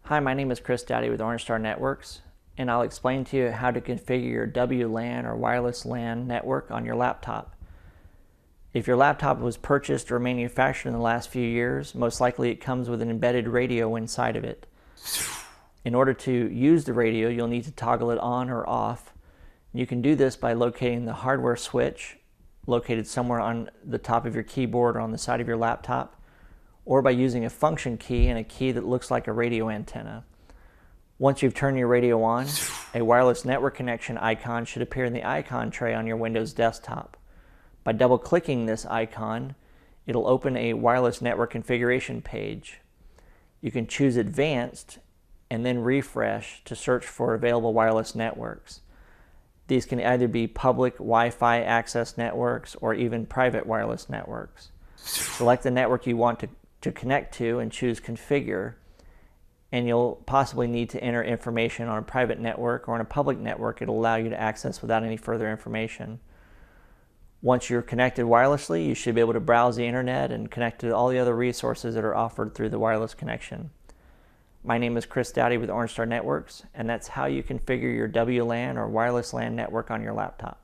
Hi, my name is Chris Dowdy with Orange Star Networks, and I'll explain to you how to configure your WLAN or wireless LAN network on your laptop. If your laptop was purchased or manufactured in the last few years, most likely it comes with an embedded radio inside of it. In order to use the radio, you'll need to toggle it on or off. You can do this by locating the hardware switch located somewhere on the top of your keyboard or on the side of your laptop, or by using a function key and a key that looks like a radio antenna. Once you've turned your radio on, a wireless network connection icon should appear in the icon tray on your Windows desktop. By double-clicking this icon, it'll open a wireless network configuration page. You can choose Advanced and then Refresh to search for available wireless networks. These can either be public Wi-Fi access networks or even private wireless networks. Select the network you want to connect to and choose Configure, and you'll possibly need to enter information on a private network or on a public network it'll allow you to access without any further information. Once you're connected wirelessly, you should be able to browse the internet and connect to all the other resources that are offered through the wireless connection. My name is Chris Dowdy with Orange Star Networks, and that's how you configure your WLAN or wireless LAN network on your laptop.